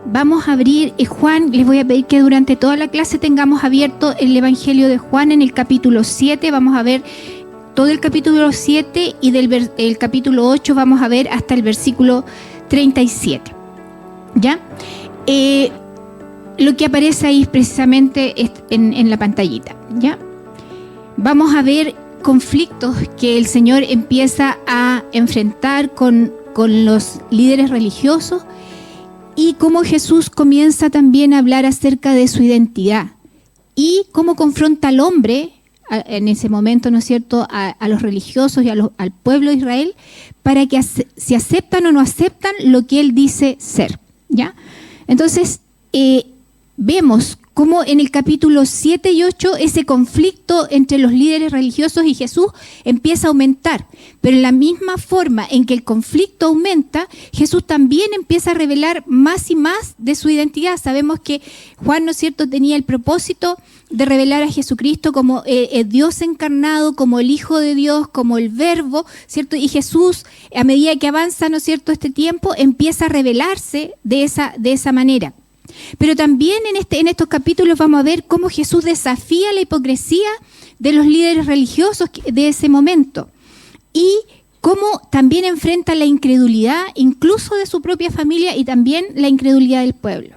vamos a abrir Juan. Les voy a pedir que durante toda la clase tengamos abierto el Evangelio de Juan en el capítulo 7. Vamos a ver todo el capítulo 7 y el capítulo 8 vamos a ver hasta el versículo 37. ¿Ya? Lo que aparece ahí precisamente en la pantallita. ¿Ya? Vamos a ver conflictos que el Señor empieza a enfrentar con los líderes religiosos y cómo Jesús comienza también a hablar acerca de su identidad y cómo confronta al hombre en ese momento, ¿no es cierto?, a los religiosos y al pueblo de Israel para que si aceptan o no aceptan lo que él dice ser. ¿Ya? Entonces, vemos cómo en el capítulo 7 y 8 ese conflicto entre los líderes religiosos y Jesús empieza a aumentar. Pero en la misma forma en que el conflicto aumenta, Jesús también empieza a revelar más y más de su identidad. Sabemos que Juan, ¿no es cierto?, tenía el propósito de revelar a Jesucristo como Dios encarnado, como el Hijo de Dios, como el Verbo, ¿cierto? Y Jesús, a medida que avanza, ¿no es cierto?, este tiempo, empieza a revelarse de esa manera. Pero también en estos capítulos vamos a ver cómo Jesús desafía la hipocresía de los líderes religiosos de ese momento y cómo también enfrenta la incredulidad incluso de su propia familia y también la incredulidad del pueblo.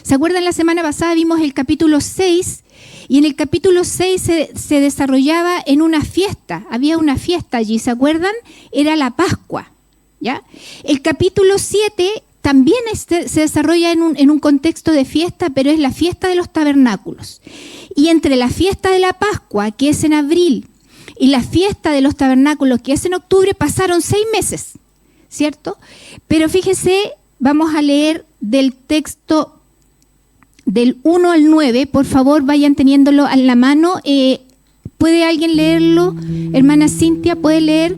¿Se acuerdan? La semana pasada vimos el capítulo 6 y en el capítulo 6 se desarrollaba en una fiesta, había una fiesta allí, ¿se acuerdan? Era la Pascua, ¿ya? El capítulo 7 también se desarrolla en un contexto de fiesta, pero es la fiesta de los tabernáculos. Y entre la fiesta de la Pascua, que es en abril, y la fiesta de los tabernáculos, que es en octubre, pasaron 6 meses, ¿cierto? Pero fíjese, vamos a leer del texto del 1 al 9, por favor vayan teniéndolo en la mano. ¿Puede alguien leerlo? Hermana Cintia, ¿puede leer?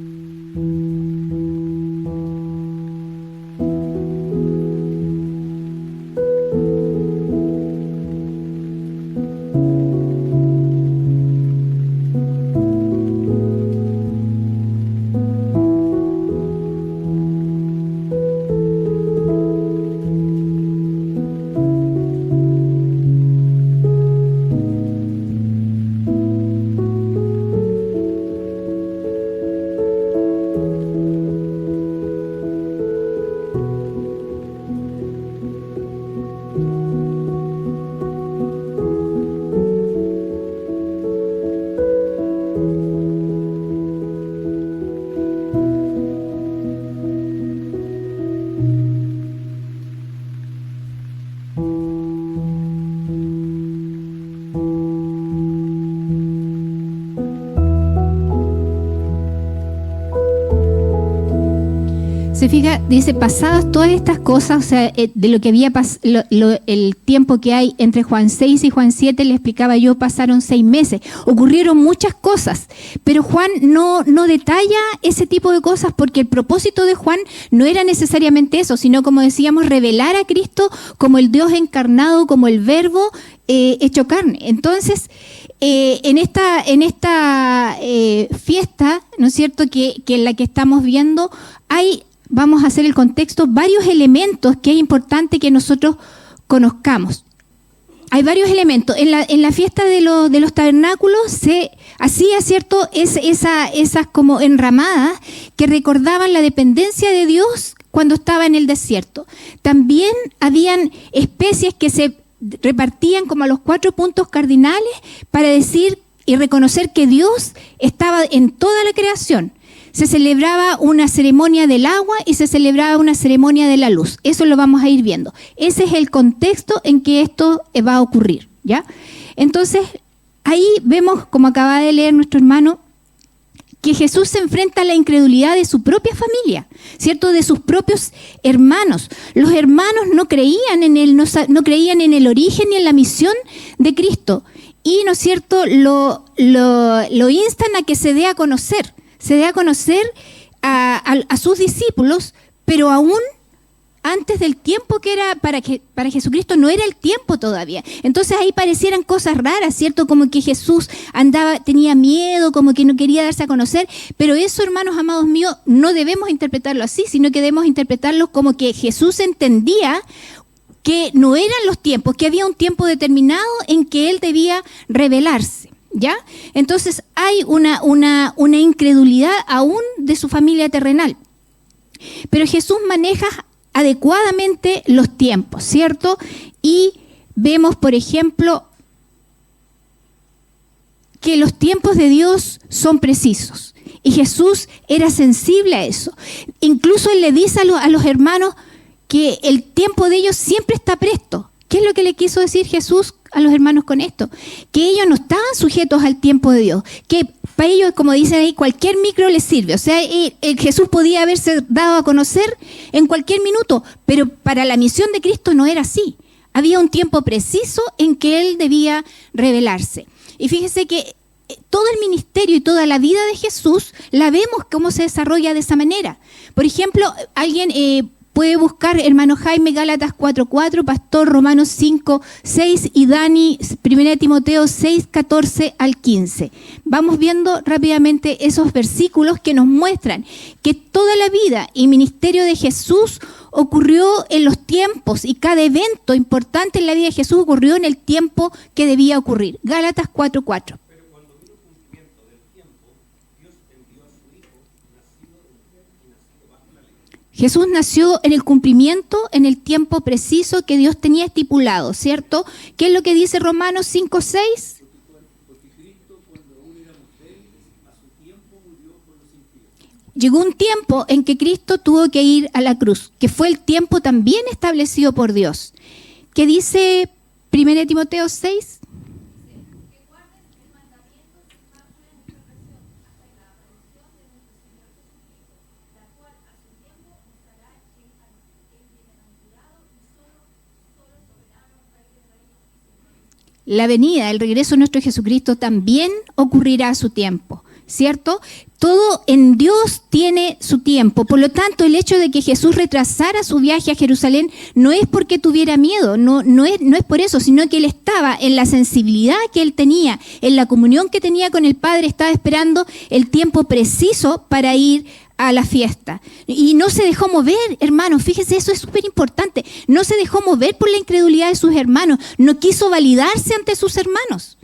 Se fija, dice, pasadas todas estas cosas, o sea, de lo que había el tiempo que hay entre Juan 6 y Juan 7, le explicaba yo, pasaron 6 meses. Ocurrieron muchas cosas, pero Juan no detalla ese tipo de cosas porque el propósito de Juan no era necesariamente eso, sino, como decíamos, revelar a Cristo como el Dios encarnado, como el Verbo hecho carne. Entonces, en esta fiesta, ¿no es cierto?, que en la que estamos viendo, vamos a hacer el contexto, varios elementos que es importante que nosotros conozcamos. Hay varios elementos. En la fiesta de los tabernáculos se hacía, ¿cierto?, esas como enramadas que recordaban la dependencia de Dios cuando estaba en el desierto. También habían especies que se repartían como a los 4 puntos cardinales para decir y reconocer que Dios estaba en toda la creación. Se celebraba una ceremonia del agua y se celebraba una ceremonia de la luz. Eso lo vamos a ir viendo. Ese es el contexto en que esto va a ocurrir, ¿ya? Entonces, ahí vemos, como acaba de leer nuestro hermano, que Jesús se enfrenta a la incredulidad de su propia familia, ¿cierto?, de sus propios hermanos. Los hermanos no creían en él, no creían en el origen ni en la misión de Cristo. Y, ¿no es cierto?, lo instan a que se dé a conocer a sus discípulos, pero aún antes del tiempo que era para Jesucristo, no era el tiempo todavía. Entonces ahí parecieran cosas raras, ¿cierto? Como que Jesús tenía miedo, como que no quería darse a conocer, pero eso, hermanos amados míos, no debemos interpretarlo así, sino que debemos interpretarlo como que Jesús entendía que no eran los tiempos, que había un tiempo determinado en que él debía revelarse, ¿ya? Entonces hay una incredulidad aún de su familia terrenal. Pero Jesús maneja adecuadamente los tiempos, ¿cierto? Y vemos, por ejemplo, que los tiempos de Dios son precisos. Y Jesús era sensible a eso. Incluso él le dice a los hermanos que el tiempo de ellos siempre está presto. ¿Qué es lo que le quiso decir Jesús a los hermanos con esto? Que ellos no estaban sujetos al tiempo de Dios. Que para ellos, como dicen ahí, cualquier micro les sirve. O sea, Jesús podía haberse dado a conocer en cualquier minuto, pero para la misión de Cristo no era así. Había un tiempo preciso en que Él debía revelarse. Y fíjese que todo el ministerio y toda la vida de Jesús la vemos cómo se desarrolla de esa manera. Por ejemplo, alguien puede buscar, hermano Jaime, Gálatas 4:4, Pastor, Romanos 5:6 y Dani, 1 Timoteo 6:14 al 15. Vamos viendo rápidamente esos versículos que nos muestran que toda la vida y ministerio de Jesús ocurrió en los tiempos, y cada evento importante en la vida de Jesús ocurrió en el tiempo que debía ocurrir. Gálatas 4:4. Jesús nació en el cumplimiento, en el tiempo preciso que Dios tenía estipulado, ¿cierto? ¿Qué es lo que dice Romanos 5:6? Llegó un tiempo en que Cristo tuvo que ir a la cruz, que fue el tiempo también establecido por Dios. ¿Qué dice 1 Timoteo 6? La venida, el regreso de nuestro Jesucristo también ocurrirá a su tiempo, ¿cierto? Todo en Dios tiene su tiempo. Por lo tanto, el hecho de que Jesús retrasara su viaje a Jerusalén no es porque tuviera miedo, no es por eso, sino que él estaba en la sensibilidad que él tenía, en la comunión que tenía con el Padre, estaba esperando el tiempo preciso para ir a la fiesta. Y no se dejó mover, hermanos, fíjese, eso es súper importante. No se dejó mover por la incredulidad de sus hermanos, no quiso validarse ante sus hermanos.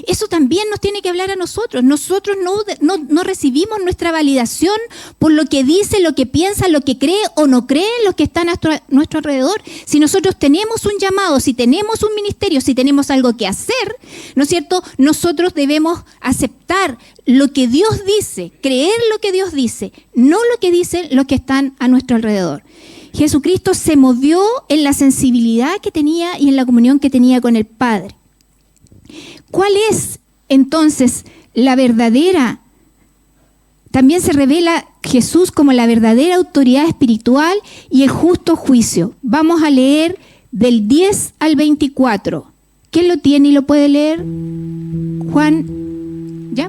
Eso también nos tiene que hablar a nosotros. Nosotros no recibimos nuestra validación por lo que dice, lo que piensa, lo que cree o no cree los que están a nuestro alrededor. Si nosotros tenemos un llamado, si tenemos un ministerio, si tenemos algo que hacer, ¿no es cierto? Nosotros debemos aceptar lo que Dios dice, creer lo que Dios dice, no lo que dicen los que están a nuestro alrededor. Jesucristo se movió en la sensibilidad que tenía y en la comunión que tenía con el Padre. ¿Cuál es entonces la verdadera? También se revela Jesús como la verdadera autoridad espiritual y el justo juicio. Vamos a leer del 10 al 24. ¿Quién lo tiene y lo puede leer? Juan, ¿ya?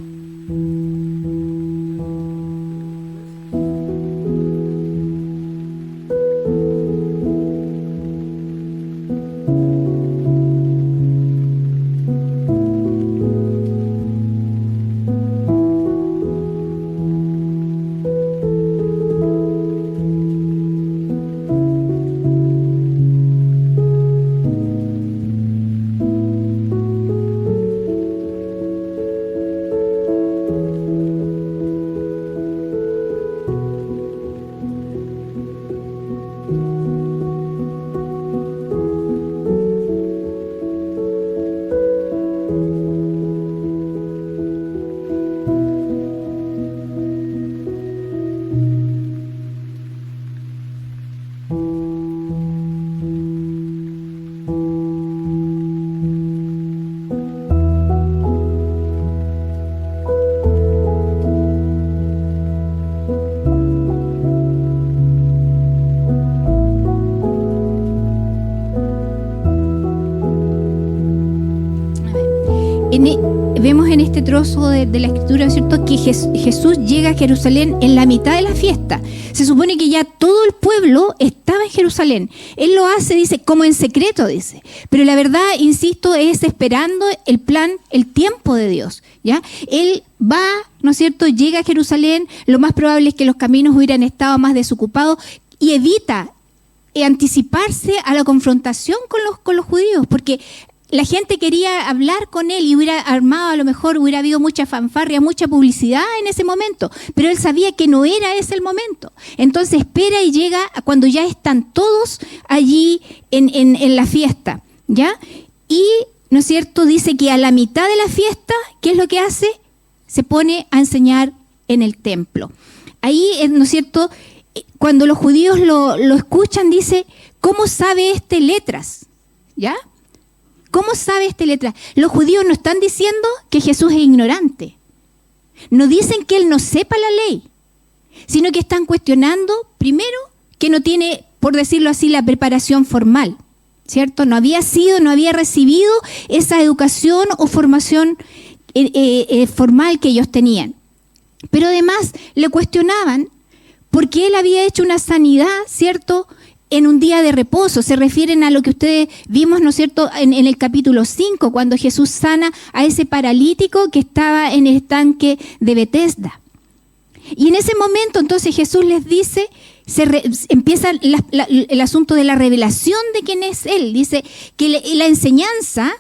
Vemos en este trozo de la Escritura, ¿cierto?, que Jesús llega a Jerusalén en la mitad de la fiesta. Se supone que ya todo el pueblo estaba en Jerusalén. Él lo hace, dice, como en secreto, dice. Pero la verdad, insisto, es esperando el plan, el tiempo de Dios, ¿ya? Él va, ¿no es cierto?, llega a Jerusalén. Lo más probable es que los caminos hubieran estado más desocupados y evita anticiparse a la confrontación con los judíos, porque la gente quería hablar con él y hubiera armado, a lo mejor hubiera habido mucha fanfarria, mucha publicidad en ese momento, pero él sabía que no era ese el momento. Entonces espera y llega cuando ya están todos allí en la fiesta, ¿ya? Y, ¿no es cierto?, dice que a la mitad de la fiesta, ¿qué es lo que hace? Se pone a enseñar en el templo. Ahí, ¿no es cierto?, cuando los judíos lo escuchan, dice, ¿cómo sabe este letras? ¿Ya? ¿Cómo sabe este letras? Los judíos no están diciendo que Jesús es ignorante. No dicen que él no sepa la ley, sino que están cuestionando, primero, que no tiene, por decirlo así, la preparación formal, ¿cierto? No había recibido esa educación o formación formal que ellos tenían. Pero además le cuestionaban porque él había hecho una sanidad, ¿cierto?, en un día de reposo. Se refieren a lo que ustedes vimos, ¿no es cierto?, en el capítulo 5, cuando Jesús sana a ese paralítico que estaba en el estanque de Betesda. Y en ese momento, entonces, Jesús les dice, empieza el asunto de la revelación de quién es Él. Dice que la enseñanza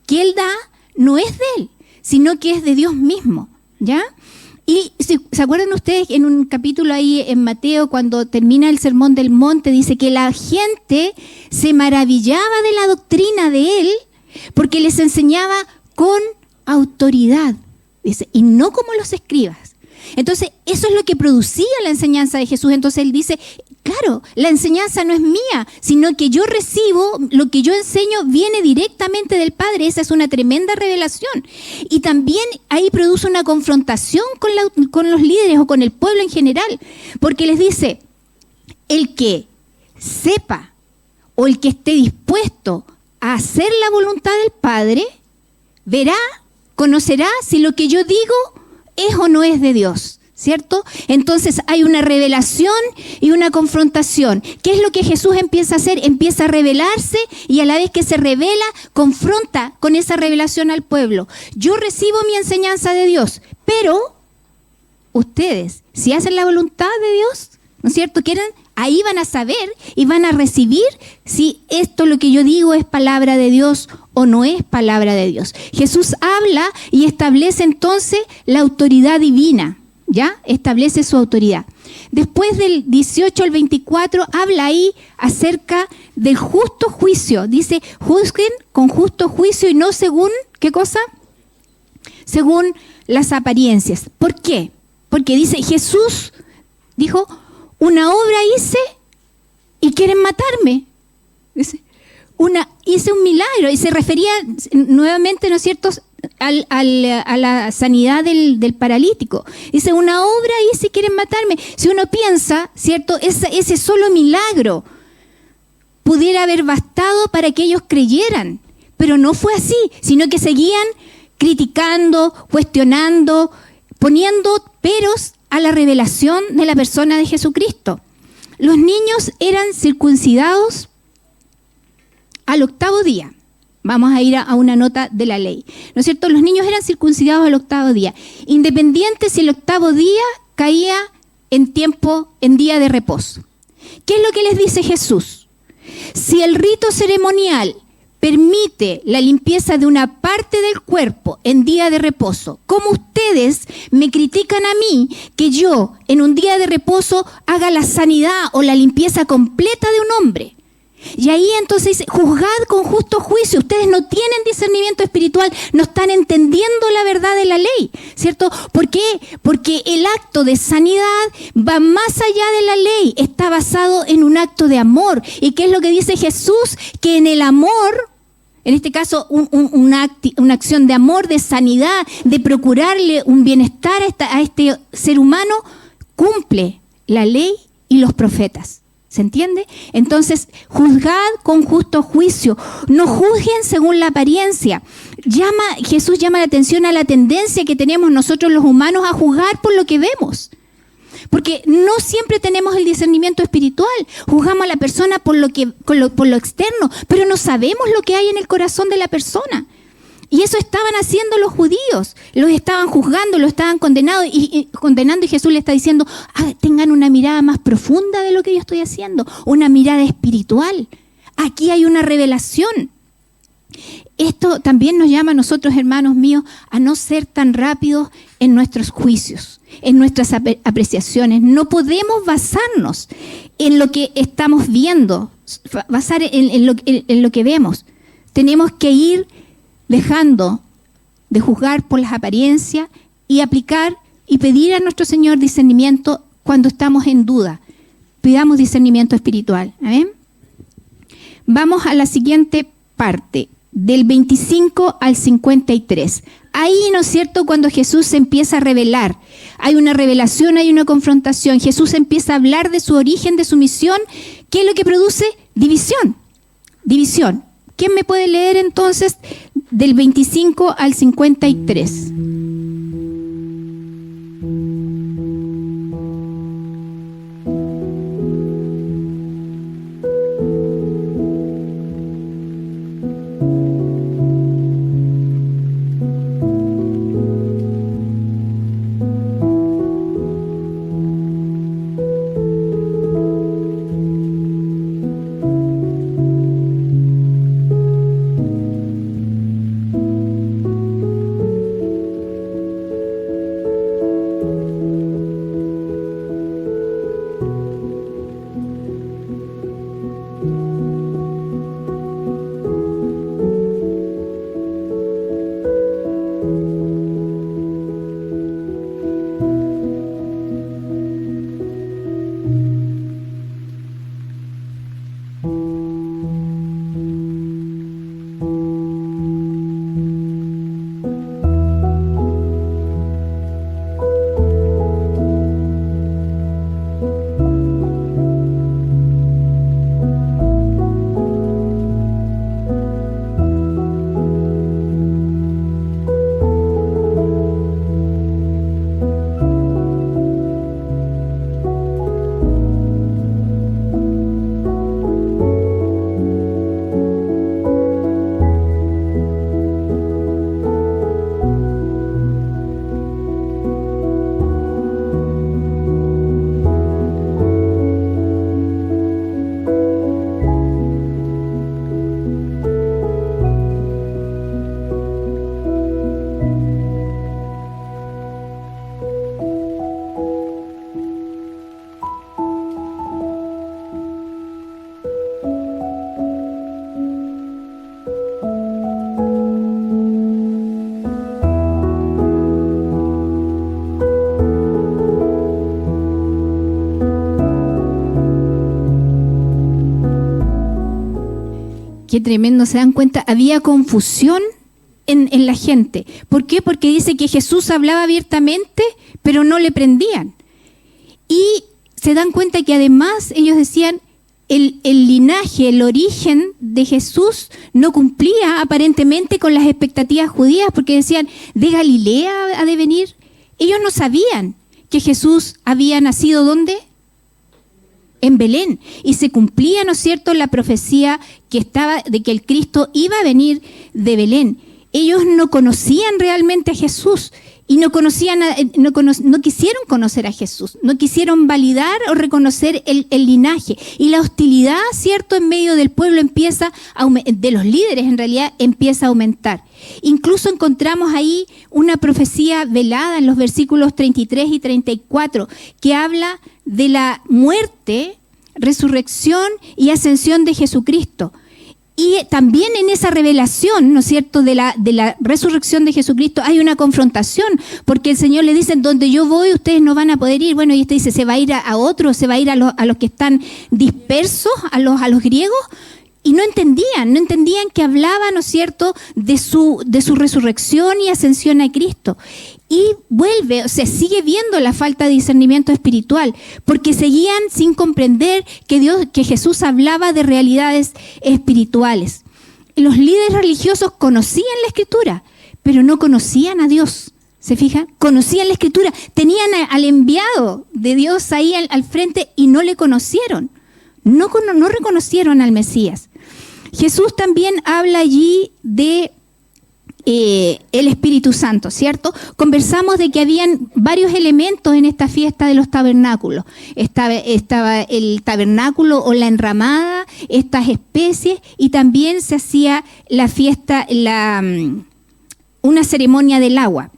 que Él da no es de Él, sino que es de Dios mismo, ¿ya? Y ¿se acuerdan ustedes en un capítulo ahí en Mateo, cuando termina el Sermón del Monte, dice que la gente se maravillaba de la doctrina de él porque les enseñaba con autoridad, dice, y no como los escribas. Entonces, eso es lo que producía la enseñanza de Jesús. Entonces él dice, claro, la enseñanza no es mía, sino que yo recibo, lo que yo enseño viene directamente del Padre. Esa es una tremenda revelación. Y también ahí produce una confrontación con los líderes o con el pueblo en general, porque les dice, el que sepa o el que esté dispuesto a hacer la voluntad del Padre, verá, conocerá si lo que yo digo es o no es de Dios, ¿cierto? Entonces hay una revelación y una confrontación. ¿Qué es lo que Jesús empieza a hacer? Empieza a revelarse y a la vez que se revela, confronta con esa revelación al pueblo. Yo recibo mi enseñanza de Dios, pero ustedes, si hacen la voluntad de Dios, ¿no es cierto? Ahí van a saber y van a recibir si esto lo que yo digo es palabra de Dios o no es palabra de Dios. Jesús habla y establece entonces la autoridad divina, ¿ya? Establece su autoridad. Después del 18 al 24 habla ahí acerca del justo juicio. Dice, juzguen con justo juicio y no según, ¿qué cosa? Según las apariencias. ¿Por qué? Porque dice, Jesús dijo, una obra hice y quieren matarme. Dice, hice un milagro. Y se refería nuevamente, ¿no es cierto?, a la sanidad del paralítico. Dice, una obra hice y quieren matarme. Si uno piensa, ¿cierto?, ese solo milagro pudiera haber bastado para que ellos creyeran. Pero no fue así, sino que seguían criticando, cuestionando, poniendo peros a la revelación de la persona de Jesucristo. Los niños eran circuncidados al 8º día. Vamos a ir a una nota de la ley, ¿no es cierto? Los niños eran circuncidados al 8º día, independiente si el 8º día caía en día de reposo. ¿Qué es lo que les dice Jesús? Si el rito ceremonial permite la limpieza de una parte del cuerpo en día de reposo, ¿cómo ustedes me critican a mí que yo en un día de reposo haga la sanidad o la limpieza completa de un hombre? Y ahí entonces dice, juzgad con justo juicio. Ustedes no tienen discernimiento espiritual, no están entendiendo la verdad de la ley, ¿cierto? ¿Por qué? Porque el acto de sanidad va más allá de la ley, está basado en un acto de amor. ¿Y qué es lo que dice Jesús? Que en el amor, en este caso una acción de amor, de sanidad, de procurarle un bienestar a este ser humano, cumple la ley y los profetas. ¿Se entiende? Entonces, juzgad con justo juicio. No juzguen según la apariencia. Jesús llama la atención a la tendencia que tenemos nosotros los humanos a juzgar por lo que vemos. Porque no siempre tenemos el discernimiento espiritual. Juzgamos a la persona por lo externo, pero no sabemos lo que hay en el corazón de la persona. Y eso estaban haciendo los judíos, los estaban juzgando, los estaban condenando y Jesús le está diciendo, tengan una mirada más profunda de lo que yo estoy haciendo, una mirada espiritual. Aquí hay una revelación. Esto también nos llama a nosotros, hermanos míos, a no ser tan rápidos en nuestros juicios, en nuestras apreciaciones. No podemos basarnos en lo que estamos viendo, basar en lo que vemos. Tenemos que ir dejando de juzgar por las apariencias y aplicar y pedir a nuestro Señor discernimiento cuando estamos en duda. Pidamos discernimiento espiritual. ¿Amén? Vamos a la siguiente parte, del 25 al 53. Ahí, ¿no es cierto?, cuando Jesús se empieza a revelar. Hay una revelación, hay una confrontación. Jesús empieza a hablar de su origen, de su misión. ¿Qué es lo que produce? División. División. ¿Quién me puede leer entonces del 25 al 53? Qué tremendo, ¿se dan cuenta? Había confusión en la gente. ¿Por qué? Porque dice que Jesús hablaba abiertamente, pero no le prendían. Y se dan cuenta que además ellos decían, el linaje, el origen de Jesús no cumplía aparentemente con las expectativas judías, porque decían, ¿de Galilea ha de venir? Ellos no sabían que Jesús había nacido, ¿dónde? En Belén, y se cumplía, ¿no es cierto?, la profecía que estaba de que el Cristo iba a venir de Belén. Ellos no conocían realmente a Jesús y no quisieron conocer a Jesús, no quisieron validar o reconocer el linaje. Y la hostilidad, ¿cierto?, en medio del pueblo de los líderes en realidad, empieza a aumentar. Incluso encontramos ahí una profecía velada en los versículos 33 y 34 que habla de la muerte, resurrección y ascensión de Jesucristo. Y también en esa revelación, ¿no es cierto?, de la resurrección de Jesucristo hay una confrontación, porque el Señor le dice, donde yo voy ustedes no van a poder ir. Bueno, y usted dice, ¿se va a ir a otros? ¿Se va a ir a los que están dispersos, a los griegos? Y no entendían que hablaba, ¿no es cierto?, de su resurrección y ascensión a Cristo. Y sigue viendo la falta de discernimiento espiritual, porque seguían sin comprender que Jesús hablaba de realidades espirituales. Los líderes religiosos conocían la Escritura, pero no conocían a Dios. ¿Se fijan? Conocían la Escritura, tenían al enviado de Dios ahí al frente y no le conocieron. No reconocieron al Mesías. Jesús también habla allí de el Espíritu Santo, ¿cierto? Conversamos de que habían varios elementos en esta fiesta de los tabernáculos. Estaba el tabernáculo o la enramada, estas especies, y también se hacía la fiesta, una ceremonia del agua.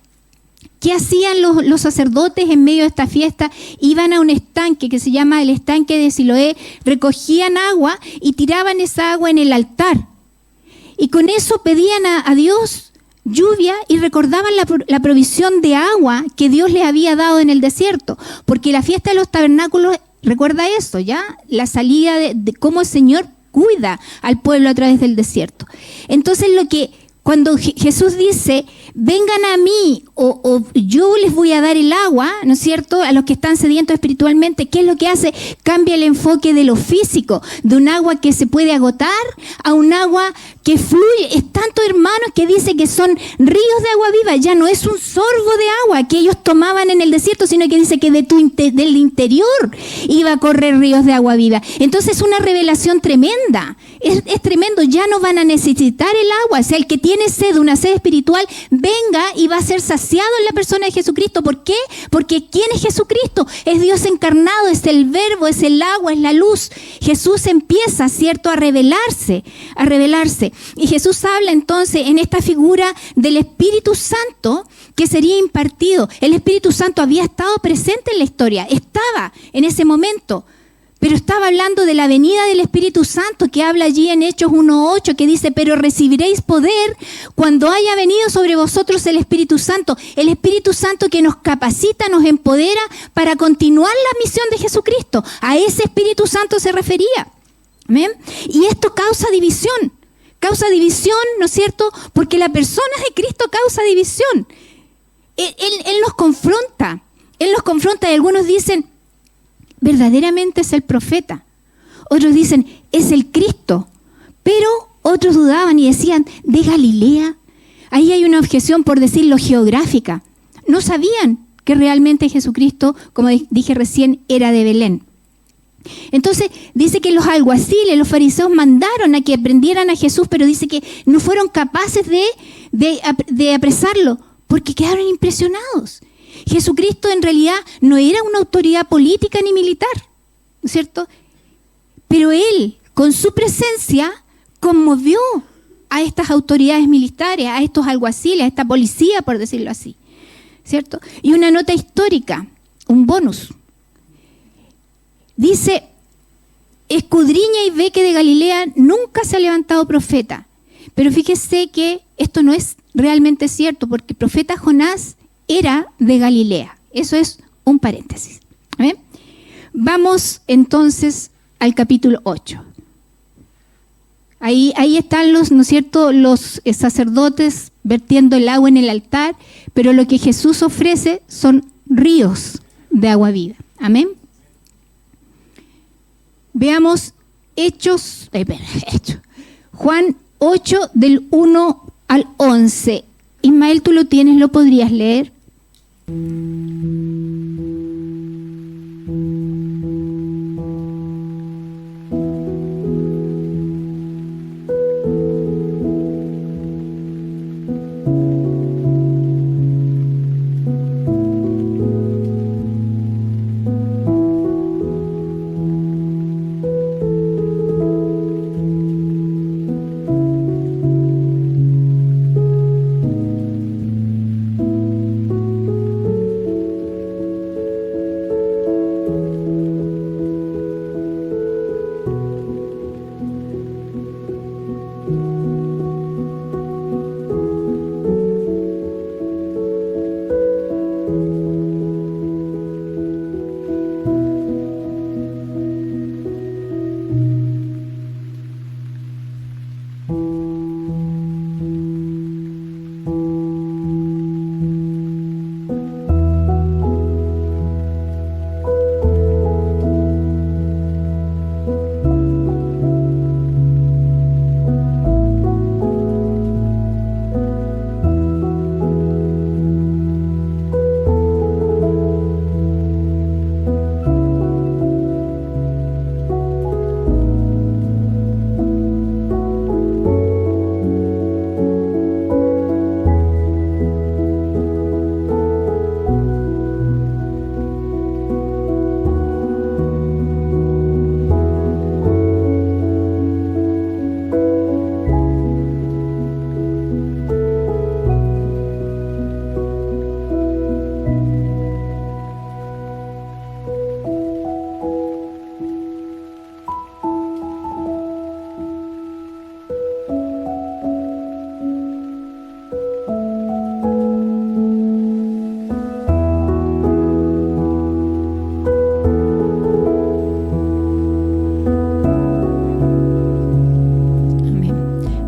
¿Qué hacían los sacerdotes en medio de esta fiesta? Iban a un estanque que se llama el estanque de Siloé, recogían agua y tiraban esa agua en el altar. Y con eso pedían a Dios lluvia y recordaban la provisión de agua que Dios les había dado en el desierto. Porque la fiesta de los tabernáculos, recuerda eso, ¿ya? La salida de cómo el Señor cuida al pueblo a través del desierto. Entonces cuando Jesús dice, vengan a mí o yo les voy a dar el agua, ¿no es cierto?, a los que están sedientos espiritualmente, ¿qué es lo que hace? Cambia el enfoque de lo físico, de un agua que se puede agotar a un agua que fluye. Es tanto, hermanos, que dice que son ríos de agua viva. Ya no es un sorbo de agua que ellos tomaban en el desierto, sino que dice que del interior iba a correr ríos de agua viva. Entonces es una revelación tremenda. Es tremendo, ya no van a necesitar el agua. O sea, el que tiene sed, una sed espiritual, venga y va a ser saciado en la persona de Jesucristo. ¿Por qué? Porque ¿quién es Jesucristo? Es Dios encarnado, es el verbo, es el agua, es la luz. Jesús empieza, ¿cierto?, a revelarse. Y Jesús habla entonces en esta figura del Espíritu Santo que sería impartido. El Espíritu Santo había estado presente en la historia, estaba en ese momento. Pero estaba hablando de la venida del Espíritu Santo, que habla allí en Hechos 1:8, que dice, pero recibiréis poder cuando haya venido sobre vosotros el Espíritu Santo. El Espíritu Santo que nos capacita, nos empodera para continuar la misión de Jesucristo. A ese Espíritu Santo se refería. ¿Amén? Y esto causa división, ¿no es cierto? Porque la persona de Cristo causa división. Él nos confronta y algunos dicen, verdaderamente es el profeta. Otros dicen, es el Cristo. Pero otros dudaban y decían, ¿de Galilea? Ahí hay una objeción, por decirlo, geográfica. No sabían que realmente Jesucristo, como dije recién, era de Belén. Entonces dice que los alguaciles, los fariseos mandaron a que aprendieran a Jesús, pero dice que no fueron capaces de apresarlo porque quedaron impresionados. Jesucristo en realidad no era una autoridad política ni militar, ¿no es cierto? Pero Él, con su presencia, conmovió a estas autoridades militares, a estos alguaciles, a esta policía, por decirlo así, ¿cierto? Y una nota histórica, un bonus. Dice, escudriña y ve que de Galilea nunca se ha levantado profeta. Pero fíjese que esto no es realmente cierto, porque el profeta Jonás era de Galilea. Eso es un paréntesis. ¿Ven? Vamos entonces al capítulo 8. Ahí están ¿no es cierto?, los sacerdotes vertiendo el agua en el altar, pero lo que Jesús ofrece son ríos de agua viva. Amén. Veamos Hechos. Juan 8 del 1 al 11. Ismael, ¿tú lo tienes? ¿Lo podrías leer?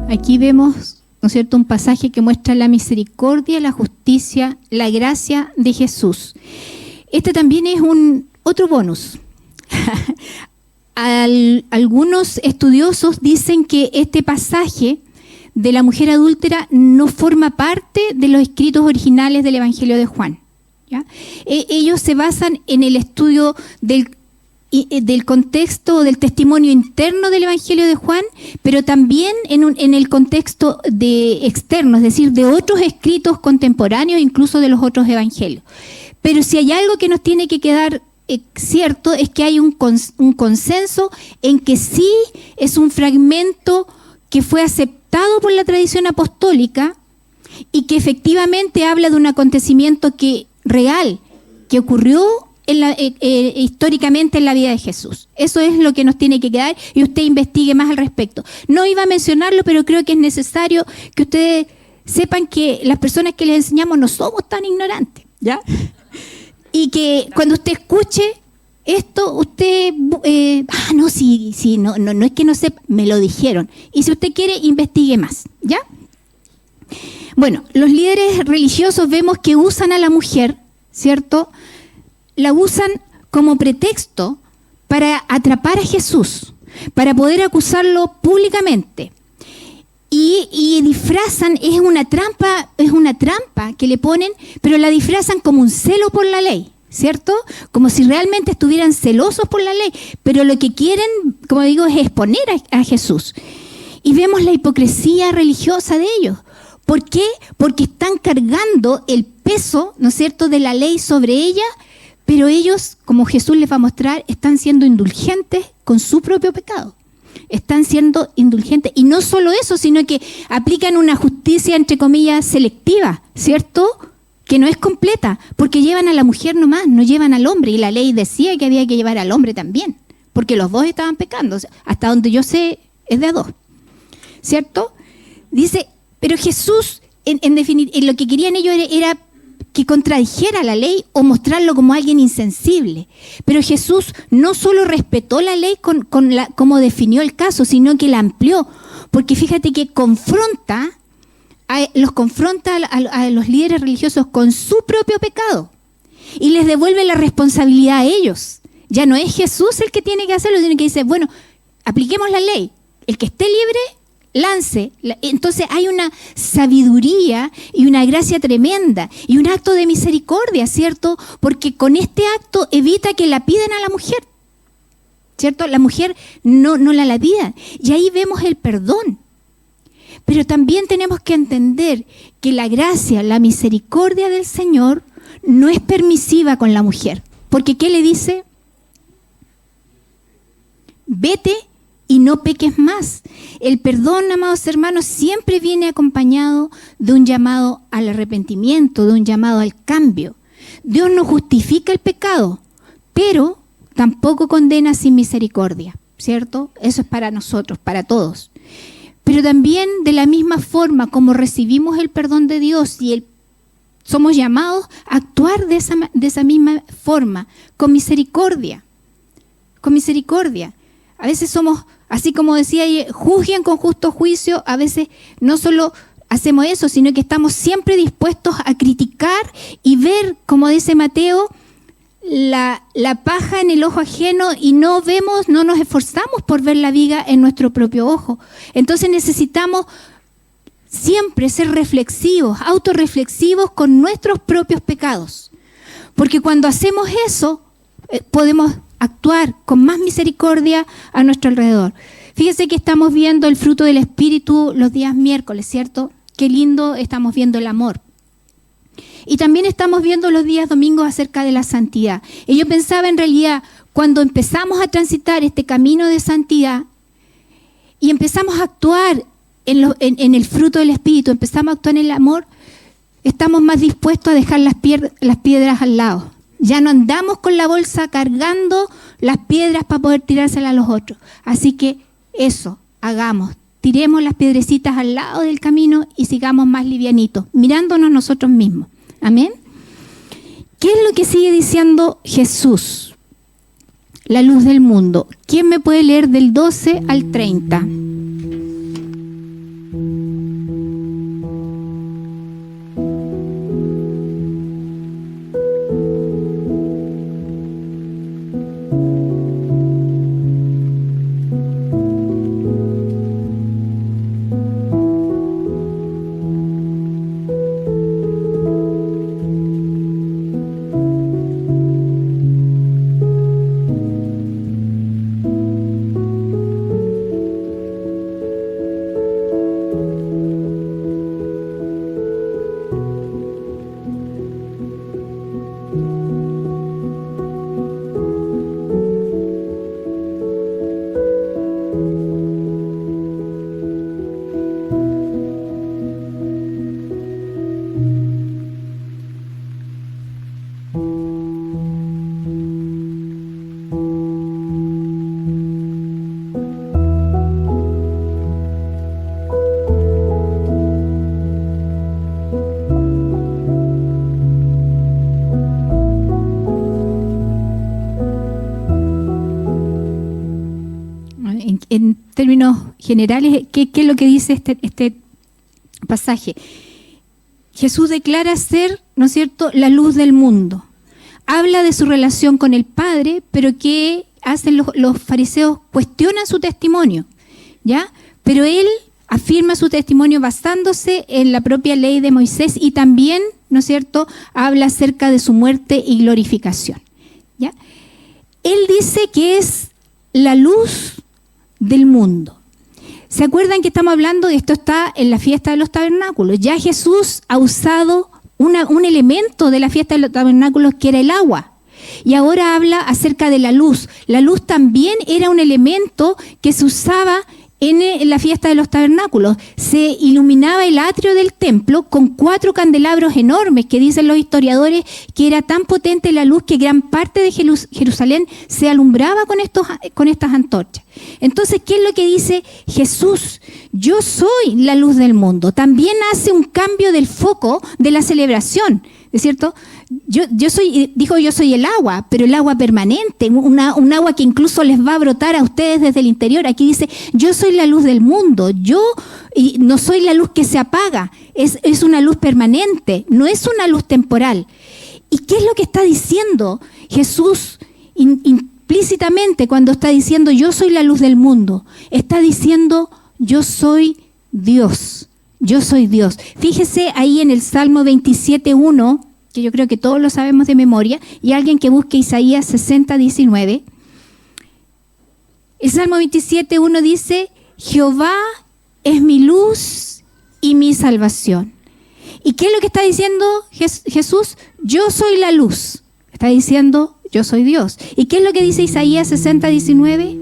Aquí vemos, ¿no es cierto?, un pasaje que muestra la misericordia, la justicia, la gracia de Jesús. Este también es otro bonus. Algunos estudiosos dicen que este pasaje de la mujer adúltera no forma parte de los escritos originales del Evangelio de Juan, ¿ya? Ellos se basan en el estudio del contexto, del testimonio interno del Evangelio de Juan, pero también en el contexto externo, es decir, de otros escritos contemporáneos, incluso de los otros evangelios. Pero si hay algo que nos tiene que quedar cierto, es que hay un consenso en que sí es un fragmento que fue aceptado por la tradición apostólica y que efectivamente habla de un acontecimiento real, que ocurrió históricamente en la vida de Jesús. Eso es lo que nos tiene que quedar y usted investigue más al respecto. No iba a mencionarlo, pero creo que es necesario que ustedes sepan que las personas que les enseñamos no somos tan ignorantes, ¿ya? Y que cuando usted escuche esto, usted, no es que no sepa, me lo dijeron. Y si usted quiere, investigue más, ¿ya? Bueno, los líderes religiosos vemos que usan a la mujer, ¿cierto? La usan como pretexto para atrapar a Jesús, para poder acusarlo públicamente. Y disfrazan, es una trampa que le ponen, pero la disfrazan como un celo por la ley, ¿cierto? Como si realmente estuvieran celosos por la ley, pero lo que quieren, como digo, es exponer a Jesús. Y vemos la hipocresía religiosa de ellos. ¿Por qué? Porque están cargando el peso, ¿no es cierto?, de la ley sobre ella, pero ellos, como Jesús les va a mostrar, están siendo indulgentes con su propio pecado. Están siendo indulgentes. Y no solo eso, sino que aplican una justicia, entre comillas, selectiva, ¿cierto?, que no es completa, porque llevan a la mujer nomás, no llevan al hombre. Y la ley decía que había que llevar al hombre también, porque los dos estaban pecando. O sea, hasta donde yo sé, es de a dos, ¿cierto? Dice, pero Jesús, en definitiva, lo que querían ellos era que contradijera la ley o mostrarlo como alguien insensible. Pero Jesús no solo respetó la ley como definió el caso, sino que la amplió. Porque fíjate que los confronta a los líderes religiosos con su propio pecado y les devuelve la responsabilidad a ellos. Ya no es Jesús el que tiene que hacerlo, sino que dice, bueno, apliquemos la ley. El que esté libre, lance. Entonces hay una sabiduría y una gracia tremenda y un acto de misericordia, ¿cierto? Porque con este acto evita que la pidan a la mujer, ¿cierto? La mujer no la pida. Y ahí vemos el perdón. Pero también tenemos que entender que la gracia, la misericordia del Señor no es permisiva con la mujer. Porque ¿qué le dice? Vete y no peques más. El perdón, amados hermanos, siempre viene acompañado de un llamado al arrepentimiento, de un llamado al cambio. Dios no justifica el pecado, pero tampoco condena sin misericordia, ¿cierto? Eso es para nosotros, para todos. Pero también de la misma forma como recibimos el perdón de Dios y somos llamados a actuar de esa misma forma, con misericordia. Con misericordia. A veces somos, así como decía, juzguen con justo juicio. A veces no solo hacemos eso, sino que estamos siempre dispuestos a criticar y ver, como dice Mateo, la paja en el ojo ajeno y no nos esforzamos por ver la viga en nuestro propio ojo. Entonces necesitamos siempre ser reflexivos, autorreflexivos con nuestros propios pecados. Porque cuando hacemos eso, podemos actuar con más misericordia a nuestro alrededor. Fíjese que estamos viendo el fruto del Espíritu los días miércoles, ¿cierto? Qué lindo, estamos viendo el amor. Y también estamos viendo los días domingos acerca de la santidad. Y yo pensaba en realidad, cuando empezamos a transitar este camino de santidad y empezamos a actuar en el fruto del Espíritu, empezamos a actuar en el amor, estamos más dispuestos a dejar las piedras al lado. Ya no andamos con la bolsa cargando las piedras para poder tirárselas a los otros. Así que eso, hagamos. Tiremos las piedrecitas al lado del camino y sigamos más livianitos, mirándonos nosotros mismos. Amén. ¿Qué es lo que sigue diciendo Jesús? La luz del mundo. ¿Quién me puede leer del 12 al 30? términos generales, ¿qué es lo que dice este pasaje? Jesús declara ser, ¿no es cierto?, la luz del mundo. Habla de su relación con el Padre, pero ¿qué hacen los fariseos? Cuestionan su testimonio, ¿ya? Pero él afirma su testimonio basándose en la propia ley de Moisés y también, ¿no es cierto?, habla acerca de su muerte y glorificación, ¿ya? Él dice que es la luz del mundo. ¿Se acuerdan que estamos hablando de esto? Está en la fiesta de los tabernáculos. Ya Jesús ha usado un elemento de la fiesta de los tabernáculos que era el agua. Y ahora habla acerca de la luz. La luz también era un elemento que se usaba en la fiesta de los tabernáculos. Se iluminaba el atrio del templo con 4 candelabros enormes, que dicen los historiadores que era tan potente la luz que gran parte de Jerusalén se alumbraba con estas antorchas. Entonces, ¿qué es lo que dice Jesús? Yo soy la luz del mundo. También hace un cambio del foco de la celebración, ¿es cierto? Yo soy el agua, pero el agua permanente, un agua que incluso les va a brotar a ustedes desde el interior. Aquí dice, yo soy la luz del mundo, y no soy la luz que se apaga, es una luz permanente, no es una luz temporal. ¿Y qué es lo que está diciendo Jesús implícitamente cuando está diciendo yo soy la luz del mundo? Está diciendo yo soy Dios, yo soy Dios. Fíjese ahí en el Salmo 27:1, que yo creo que todos lo sabemos de memoria, y alguien que busque Isaías 60:19. El Salmo 27:1 dice, Jehová es mi luz y mi salvación. ¿Y qué es lo que está diciendo Jesús? Yo soy la luz. Está diciendo, yo soy Dios. ¿Y qué es lo que dice Isaías 60:19?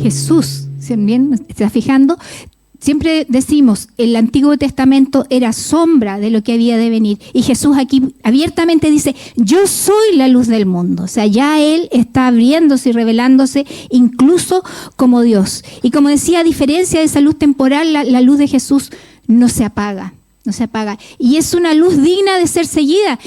Jesús, ¿bien? ¿Se está fijando? Siempre decimos, el Antiguo Testamento era sombra de lo que había de venir. Y Jesús aquí abiertamente dice, yo soy la luz del mundo. O sea, ya Él está abriéndose y revelándose incluso como Dios. Y como decía, a diferencia de esa luz temporal, la luz de Jesús no se apaga. No se apaga. Y es una luz digna de ser seguida.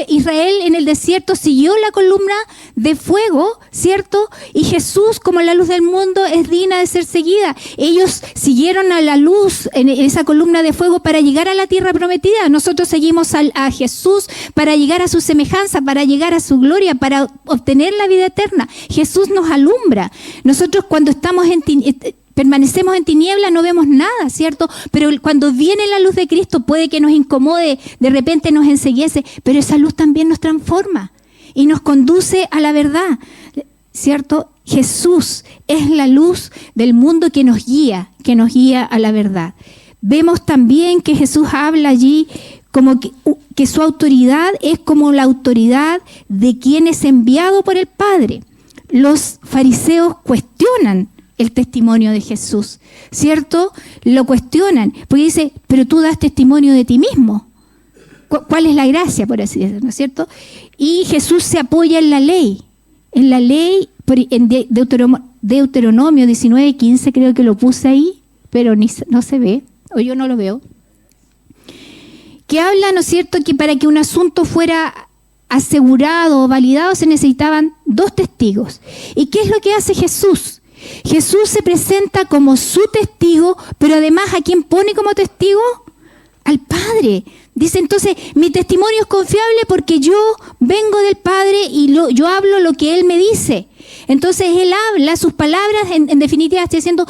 Israel en el desierto siguió la columna de fuego, ¿cierto? Y Jesús, como la luz del mundo, es digna de ser seguida. Ellos siguieron a la luz en esa columna de fuego para llegar a la tierra prometida. Nosotros seguimos a Jesús para llegar a su semejanza, para llegar a su gloria, para obtener la vida eterna. Jesús nos alumbra. Nosotros cuando estamos permanecemos en tinieblas, no vemos nada, ¿cierto? Pero cuando viene la luz de Cristo puede que nos incomode, de repente nos enceguece, pero esa luz también nos transforma y nos conduce a la verdad, ¿cierto? Jesús es la luz del mundo que nos guía a la verdad. Vemos también que Jesús habla allí como que su autoridad es como la autoridad de quien es enviado por el Padre. Los fariseos cuestionan el testimonio de Jesús, ¿cierto? Lo cuestionan, porque dice, pero tú das testimonio de ti mismo. ¿Cuál es la gracia, por así decirlo, ¿no es cierto? Y Jesús se apoya en la ley, en Deuteronomio 19:15, creo que lo puse ahí, pero no se ve, o yo no lo veo, que habla, ¿no es cierto?, que para que un asunto fuera asegurado o validado se necesitaban 2 testigos. ¿Y qué es lo que hace Jesús? Jesús se presenta como su testigo, pero además ¿a quién pone como testigo? Al Padre. Dice entonces, mi testimonio es confiable porque yo vengo del Padre y yo hablo lo que Él me dice. Entonces Él habla, sus palabras en definitiva está diciendo,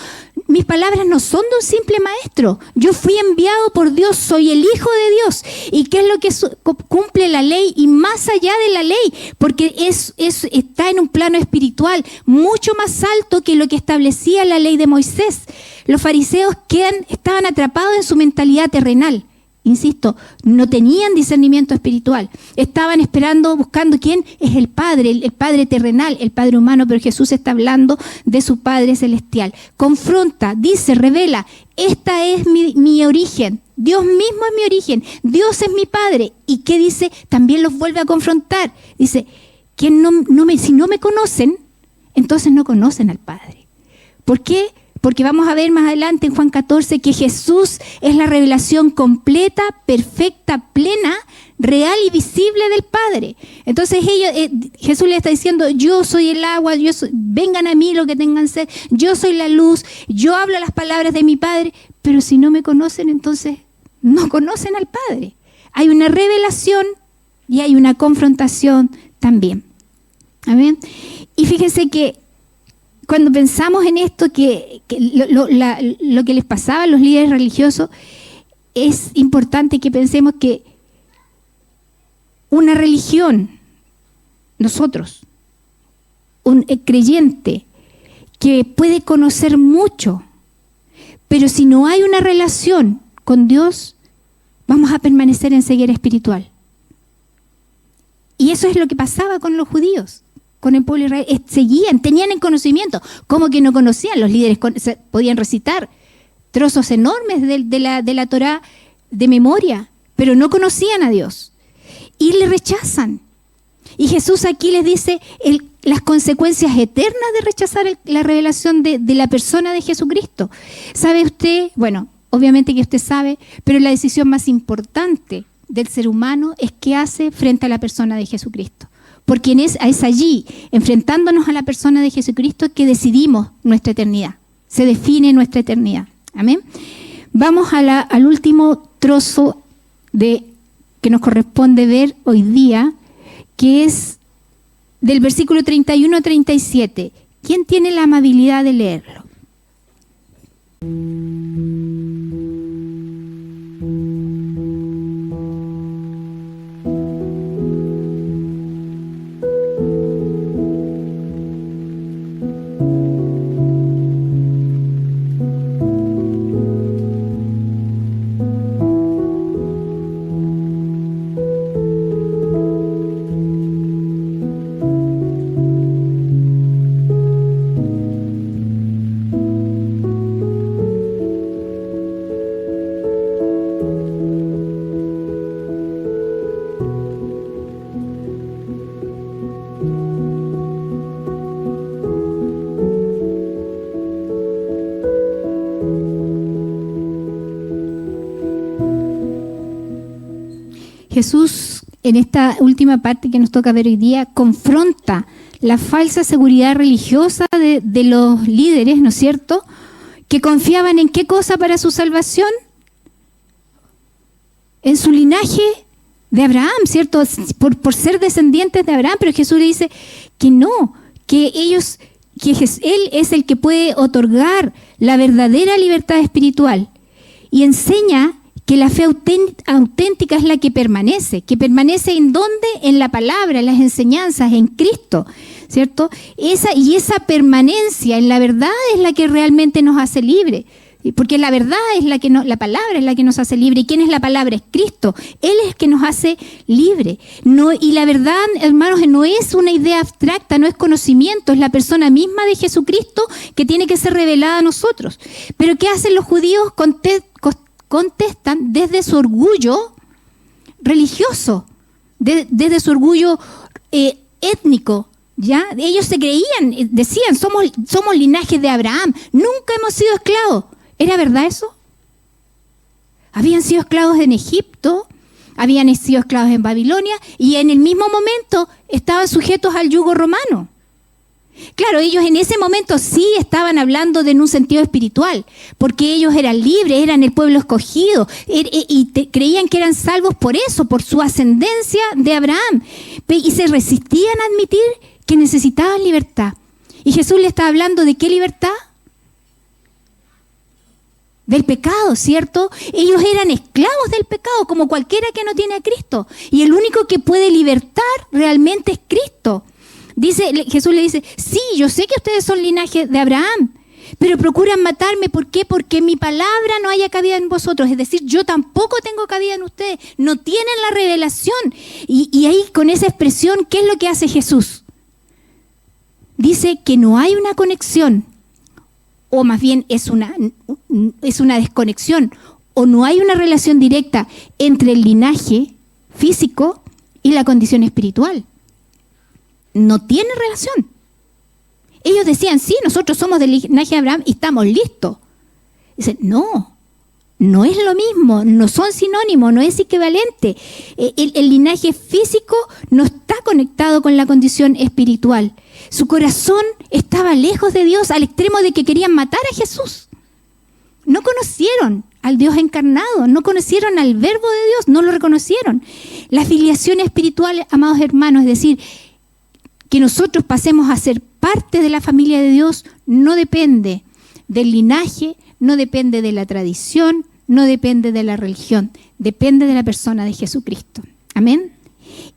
mis palabras no son de un simple maestro. Yo fui enviado por Dios, soy el Hijo de Dios. ¿Y qué es lo que cumple la ley? Y más allá de la ley, porque está en un plano espiritual mucho más alto que lo que establecía la ley de Moisés. Los fariseos estaban atrapados en su mentalidad terrenal. Insisto, no tenían discernimiento espiritual. Estaban buscando quién es el Padre, el Padre terrenal, el Padre humano, pero Jesús está hablando de su Padre celestial. Confronta, dice, revela, esta es mi origen. Dios mismo es mi origen. Dios es mi Padre. ¿Y qué dice? También los vuelve a confrontar. Dice, si no me conocen, entonces no conocen al Padre. ¿Por qué? porque vamos a ver más adelante en Juan 14 que Jesús es la revelación completa, perfecta, plena, real y visible del Padre. Entonces Jesús le está diciendo, yo soy el agua, vengan a mí los que tengan sed, yo soy la luz, yo hablo las palabras de mi Padre, pero si no me conocen, entonces no conocen al Padre. Hay una revelación y hay una confrontación también. Amén. Y fíjense que cuando pensamos en esto, que lo que les pasaba a los líderes religiosos, es importante que pensemos que una religión, nosotros, un creyente que puede conocer mucho, pero si no hay una relación con Dios, vamos a permanecer en ceguera espiritual. Y eso es lo que pasaba con los judíos, con el pueblo de Israel. Seguían, tenían el conocimiento. ¿Cómo que no conocían? Los líderes podían recitar trozos enormes de la Torá de memoria, pero no conocían a Dios. Y le rechazan. Y Jesús aquí les dice las consecuencias eternas de rechazar la revelación de la persona de Jesucristo. ¿Sabe usted? Bueno, obviamente que usted sabe, pero la decisión más importante del ser humano es qué hace frente a la persona de Jesucristo. Porque es allí, enfrentándonos a la persona de Jesucristo, que decidimos nuestra eternidad. Se define nuestra eternidad. Amén. Vamos al último trozo que nos corresponde ver hoy día, que es del versículo 31 a 37. ¿Quién tiene la amabilidad de leerlo? Jesús, en esta última parte que nos toca ver hoy día, confronta la falsa seguridad religiosa de los líderes, ¿no es cierto?, que confiaban en qué cosa para su salvación, en su linaje de Abraham, ¿cierto?, por ser descendientes de Abraham. Pero Jesús le dice que no, que Él es el que puede otorgar la verdadera libertad espiritual, y enseña que la fe auténtica es la que permanece ¿en dónde? En la palabra, en las enseñanzas, en Cristo, ¿cierto? Esa permanencia en la verdad es la que realmente nos hace libre, porque la verdad es la palabra es la que nos hace libre. ¿Y quién es la palabra? Es Cristo. Él es el que nos hace libre. Y la verdad, hermanos, no es una idea abstracta, no es conocimiento, es la persona misma de Jesucristo que tiene que ser revelada a nosotros. Pero ¿qué hacen los judíos? Contestan desde su orgullo religioso, desde su orgullo étnico, ¿ya? Ellos se creían, decían, somos linajes de Abraham, nunca hemos sido esclavos. ¿Era verdad eso? Habían sido esclavos en Egipto, habían sido esclavos en Babilonia, y en el mismo momento estaban sujetos al yugo romano. Claro, ellos en ese momento sí estaban hablando en un sentido espiritual, porque ellos eran libres, eran el pueblo escogido, y creían que eran salvos por eso, por su ascendencia de Abraham, y se resistían a admitir que necesitaban libertad. Y Jesús le está hablando ¿de qué libertad? Del pecado, ¿cierto? Ellos eran esclavos del pecado, como cualquiera que no tiene a Cristo, y el único que puede libertar realmente es Cristo. Jesús le dice, sí, yo sé que ustedes son linaje de Abraham, pero procuran matarme. ¿Por qué? Porque mi palabra no haya cabida en vosotros. Es decir, yo tampoco tengo cabida en ustedes. No tienen la revelación. Y ahí, con esa expresión, ¿qué es lo que hace Jesús? Dice que no hay una conexión, o más bien es una desconexión, o no hay una relación directa entre el linaje físico y la condición espiritual. No tiene relación. Ellos decían, sí, nosotros somos del linaje de Abraham y estamos listos. Dicen, no es lo mismo, no son sinónimos, no es equivalente. El linaje físico no está conectado con la condición espiritual. Su corazón estaba lejos de Dios al extremo de que querían matar a Jesús. No conocieron al Dios encarnado, no conocieron al Verbo de Dios, no lo reconocieron. La filiación espiritual, amados hermanos, es decir, que nosotros pasemos a ser parte de la familia de Dios, no depende del linaje, no depende de la tradición, no depende de la religión, depende de la persona de Jesucristo. Amén.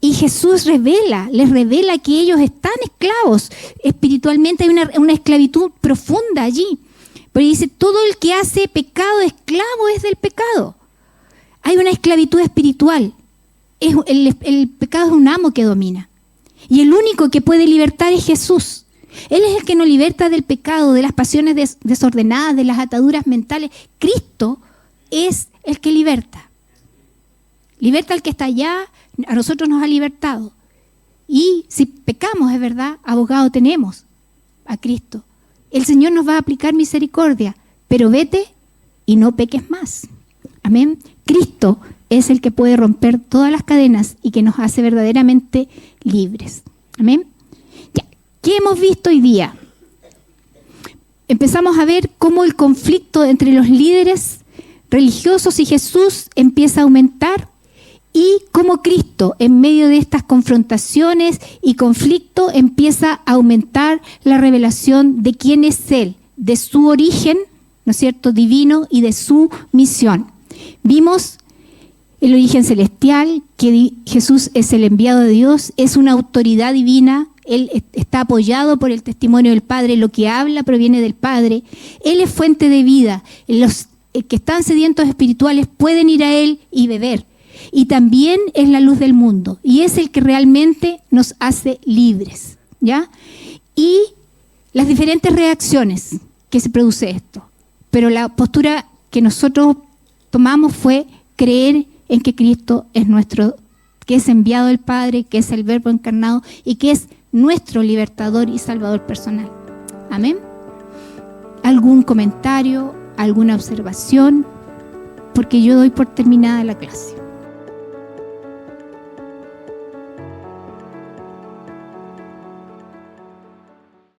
Y Jesús les revela que ellos están esclavos. Espiritualmente hay una esclavitud profunda allí. Porque dice, todo el que hace pecado, esclavo es del pecado. Hay una esclavitud espiritual. El pecado es un amo que domina. Y el único que puede libertar es Jesús. Él es el que nos liberta del pecado, de las pasiones desordenadas, de las ataduras mentales. Cristo es el que liberta. Liberta al que está allá, a nosotros nos ha libertado. Y si pecamos, es verdad, abogado tenemos a Cristo. El Señor nos va a aplicar misericordia, pero vete y no peques más. Amén. Cristo es el que puede romper todas las cadenas y que nos hace verdaderamente libres. Amén. Ya. ¿Qué hemos visto hoy día? Empezamos a ver cómo el conflicto entre los líderes religiosos y Jesús empieza a aumentar y cómo Cristo, en medio de estas confrontaciones y conflicto, empieza a aumentar la revelación de quién es Él, de su origen, ¿no es cierto?, divino y de su misión. Vimos el origen celestial, que Jesús es el enviado de Dios, es una autoridad divina, Él está apoyado por el testimonio del Padre, lo que habla proviene del Padre, Él es fuente de vida, los que están sedientos espirituales pueden ir a Él y beber. Y también es la luz del mundo y es el que realmente nos hace libres, ¿ya? Y las diferentes reacciones que se produce esto. Pero la postura que nosotros tomamos fue creer en que Cristo es que es enviado del Padre, que es el Verbo encarnado y que es nuestro libertador y salvador personal. Amén. ¿Algún comentario, alguna observación? Porque yo doy por terminada la clase.